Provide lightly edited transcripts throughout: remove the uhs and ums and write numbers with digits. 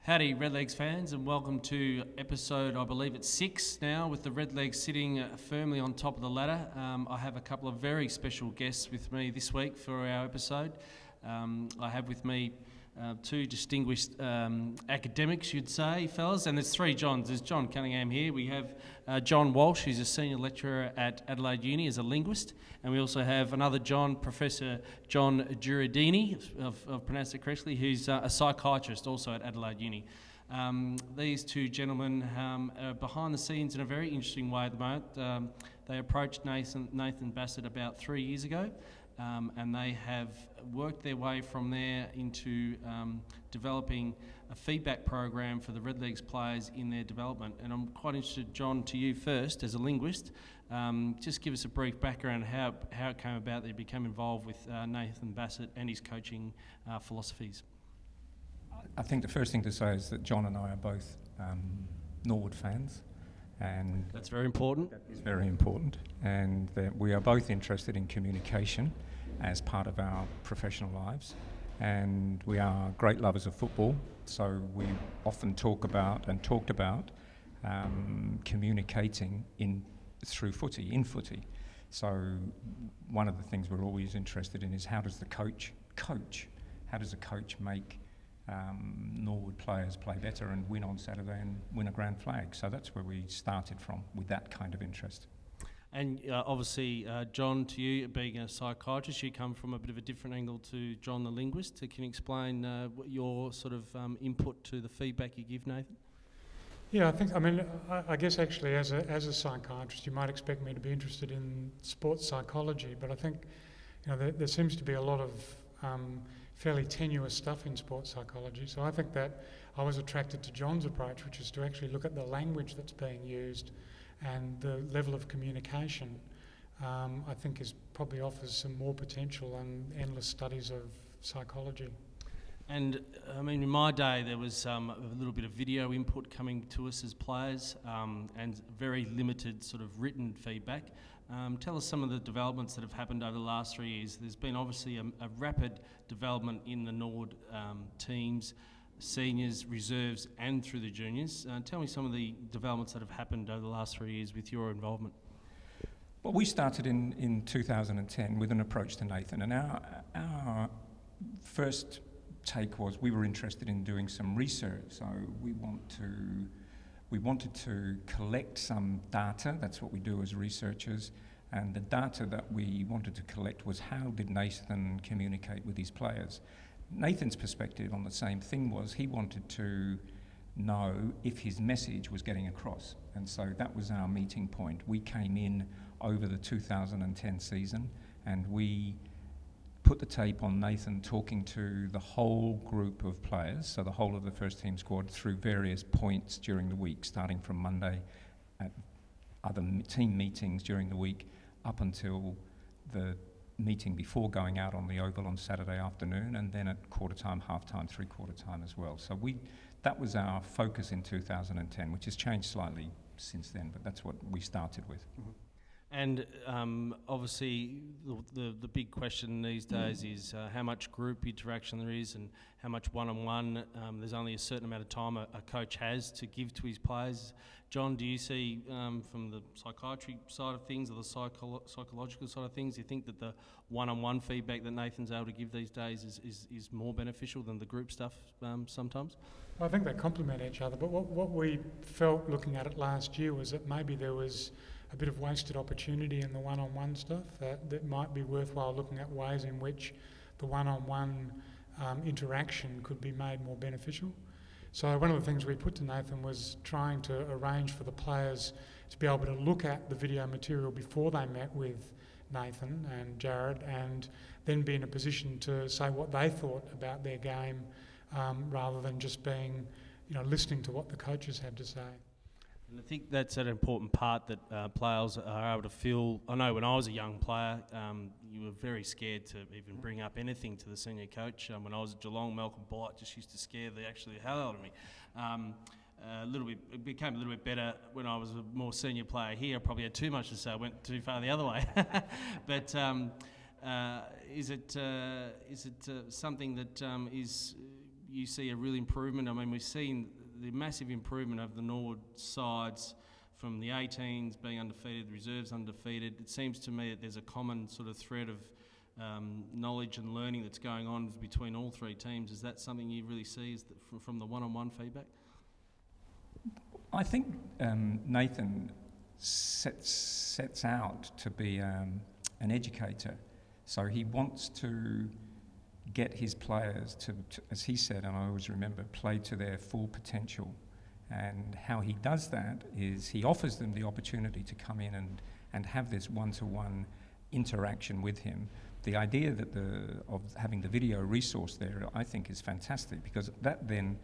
Howdy Redlegs fans, and welcome to episode, I believe it's 6 now, with the Redlegs sitting firmly on top of the ladder. I have a couple of very special guests with me this week for our episode. I have with me two distinguished academics, you'd say, fellas, and there's three Johns. There's John Cunningham here. We have John Walsh, who's a senior lecturer at Adelaide Uni as a linguist, and we also have another John, Professor John Giuradini, if I've pronounced it correctly, who's a psychiatrist also at Adelaide Uni. These two gentlemen are behind the scenes in a very interesting way at the moment. They approached Nathan Bassett about 3 years ago. And they have worked their way from there into developing a feedback program for the Redlegs players in their development. And I'm quite interested, John, to you first, as a linguist. Just give us a brief background how it came about that you became involved with Nathan Bassett and his coaching philosophies. I think the first thing to say is that John and I are both Norwood fans. And that's very important. That is very important, and that we are both interested in communication as part of our professional lives, and we are great lovers of football, so we often talked about communicating through footy. So one of the things we're always interested in is how does the coach coach? How does a coach make Norwood players play better and win on Saturday and win a grand flag? So that's where we started from, with that kind of interest. And obviously, John, to you, being a psychiatrist, you come from a bit of a different angle to John the linguist. Can you explain what your sort of input to the feedback you give, Nathan? Yeah, I guess actually as a psychiatrist, you might expect me to be interested in sports psychology, but I think there seems to be a lot of fairly tenuous stuff in sports psychology. So I think that I was attracted to John's approach, which is to actually look at the language that's being used and the level of communication. I think probably offers some more potential than endless studies of psychology. And I mean, in my day, there was a little bit of video input coming to us as players, and very limited sort of written feedback. Tell us some of the developments that have happened over the last 3 years. There's been obviously a rapid development in the Norwood teams, seniors, reserves, and through the juniors. Tell me some of the developments that have happened over the last 3 years with your involvement. Well, we started in 2010 with an approach to Nathan, and our first take was we were interested in doing some research. So we wanted to collect some data. That's what we do as researchers. And the data that we wanted to collect was how did Nathan communicate with his players? Nathan's perspective on the same thing was he wanted to know if his message was getting across. And so that was our meeting point. We came in over the 2010 season and we put the tape on Nathan talking to the whole group of players, so the whole of the first team squad, through various points during the week, starting from Monday at other team meetings during the week up until the meeting before going out on the Oval on Saturday afternoon, and then at quarter time, half time, three-quarter time as well. So that was our focus in 2010, which has changed slightly since then, but that's what we started with. Mm-hmm. And obviously the big question these days is how much group interaction there is and how much one-on-one. There's only a certain amount of time a coach has to give to his players. John, do you see from the psychiatry side of things or the psychological side of things, do you think that the one-on-one feedback that Nathan's able to give these days is more beneficial than the group stuff sometimes? Well, I think they complement each other, but what we felt looking at it last year was that maybe there was a bit of wasted opportunity in the one-on-one stuff, that might be worthwhile looking at ways in which the one-on-one interaction could be made more beneficial. So one of the things we put to Nathan was trying to arrange for the players to be able to look at the video material before they met with Nathan and Jared, and then be in a position to say what they thought about their game, rather than just being, listening to what the coaches had to say. And I think that's an important part that players are able to feel. I know when I was a young player, you were very scared to even bring up anything to the senior coach. When I was at Geelong, Malcolm Blight just used to scare the hell out of me. It became a little bit better when I was a more senior player here. I probably had too much to say. I went too far the other way. But is it something that is you see a real improvement? I mean, we've seen the massive improvement of the Norwood sides from the 18s being undefeated, the reserves undefeated. It seems to me that there's a common sort of thread of knowledge and learning that's going on between all three teams. Is that something you really see from the one-on-one feedback? I think Nathan sets out to be an educator. So he wants to get his players to, as he said, and I always remember, play to their full potential. And how he does that is he offers them the opportunity to come in and have this one-to-one interaction with him. The idea that of having the video resource there, I think, is fantastic, because that then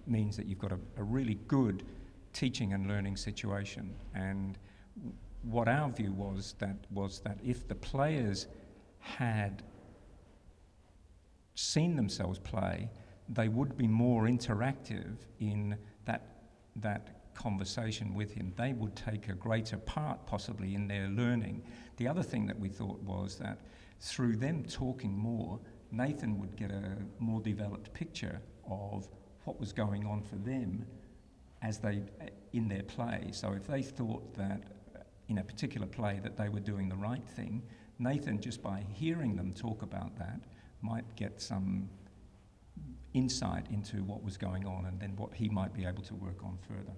means that you've got a really good teaching and learning situation. And what our view was that if the players had seen themselves play, they would be more interactive in that conversation with him. They would take a greater part possibly in their learning. The other thing that we thought was that through them talking more, Nathan would get a more developed picture of what was going on for them as they in their play. So if they thought that in a particular play that they were doing the right thing, Nathan, just by hearing them talk about that, might get some insight into what was going on and then what he might be able to work on further.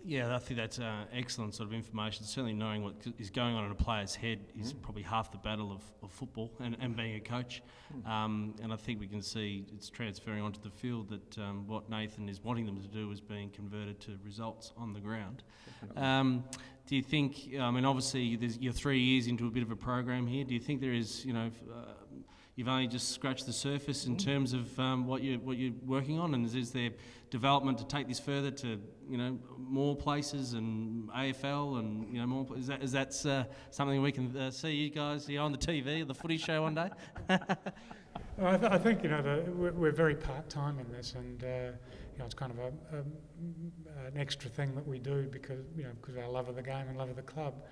Yeah, I think that's excellent sort of information. Certainly knowing what is going on in a player's head is probably half the battle of football and being a coach. And I think we can see it's transferring onto the field that what Nathan is wanting them to do is being converted to results on the ground. Do you think, I mean, obviously you're 3 years into a bit of a program here. Do you think there is, you've only just scratched the surface in terms of what you're working on, and is there development to take this further to more places and AFL and more? Is that something we can see you guys on the TV, the footy show one day? I think we're very part-time in this, and it's kind of an extra thing that we do because of our love of the game and love of the club.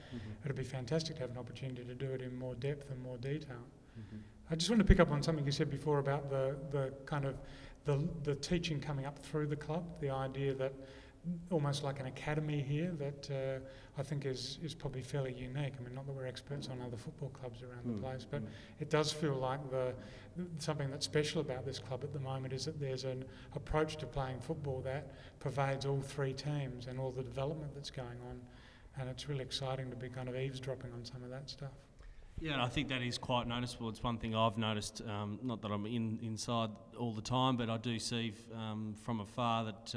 It'd be fantastic to have an opportunity to do it in more depth and more detail. I just want to pick up on something you said before about the kind of the teaching coming up through the club, the idea that almost like an academy here that I think is probably fairly unique. I mean, not that we're experts on other football clubs around the place, but it does feel like something that's special about this club at the moment is that there's an approach to playing football that pervades all three teams and all the development that's going on, and it's really exciting to be kind of eavesdropping on some of that stuff. Yeah, I think that is quite noticeable. It's one thing I've noticed, not that I'm inside all the time, but I do see from afar that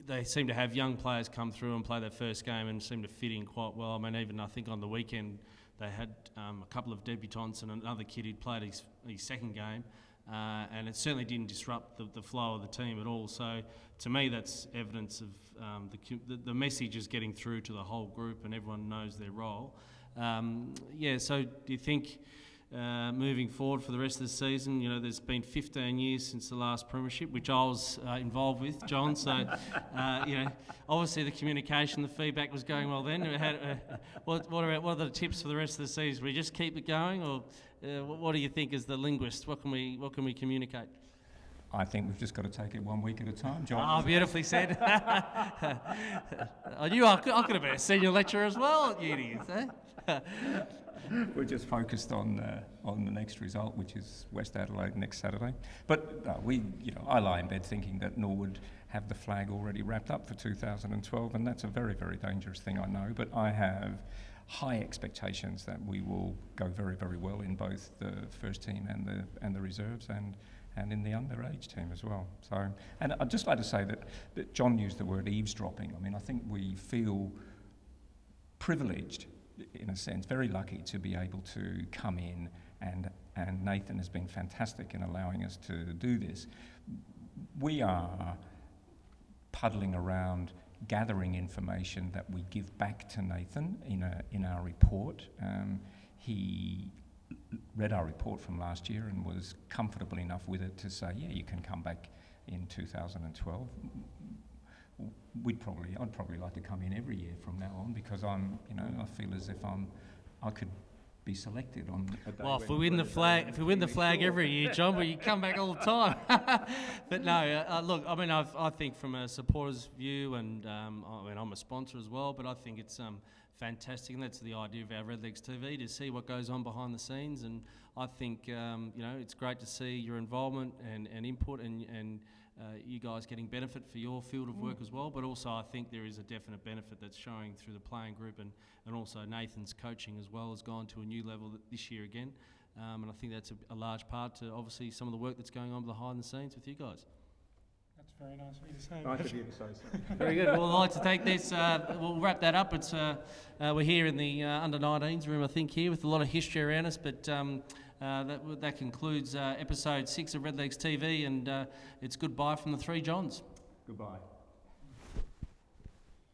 they seem to have young players come through and play their first game and seem to fit in quite well. I mean, even I think on the weekend they had a couple of debutants and another kid who'd played his second game, and it certainly didn't disrupt the flow of the team at all. So to me, that's evidence of the message is getting through to the whole group and everyone knows their role. So do you think moving forward for the rest of the season, there's been 15 years since the last premiership, which I was involved with, John, so, obviously the communication, the feedback was going well then. What are the tips for the rest of the season? We just keep it going, or what do you think as the linguist? What can we communicate? I think we've just got to take it 1 week at a time, John. Oh, beautifully said. I knew I could have been a senior lecturer as well at uni. We're just focused on the next result, which is West Adelaide next Saturday. But I lie in bed thinking that Norwood have the flag already wrapped up for 2012, and that's a very, very dangerous thing, I know. But I have high expectations that we will go very, very well in both the first team and the reserves and in the underage team as well. So, and I'd just like to say that John used the word eavesdropping. I mean, I think we feel privileged, in a sense, very lucky to be able to come in, and Nathan has been fantastic in allowing us to do this. We are puddling around gathering information that we give back to Nathan in our report. He read our report from last year and was comfortable enough with it to say, yeah, you can come back in 2012. I'd probably like to come in every year from now on, because I feel as if I could be selected on a day. Well, if we win the flag every year, John, but you come back all the time. But no, look, I mean, I think from a supporter's view, and I mean, I'm a sponsor as well, but I think it's fantastic, and that's the idea of our Redlegs TV, to see what goes on behind the scenes. And I think it's great to see your involvement and input, and you guys getting benefit for your field of work as well. But also, I think there is a definite benefit that's showing through the playing group, and also Nathan's coaching as well has gone to a new level this year again. And I think that's a large part to obviously some of the work that's going on behind the scenes with you guys. That's very nice of you to say. Nice of you to say so. Very good. Well, I'd like to take this. We'll wrap that up. It's we're here in the under-19s room, I think, here with a lot of history around us. But that concludes episode 6 of Redlegs TV, and it's goodbye from the three Johns. Goodbye.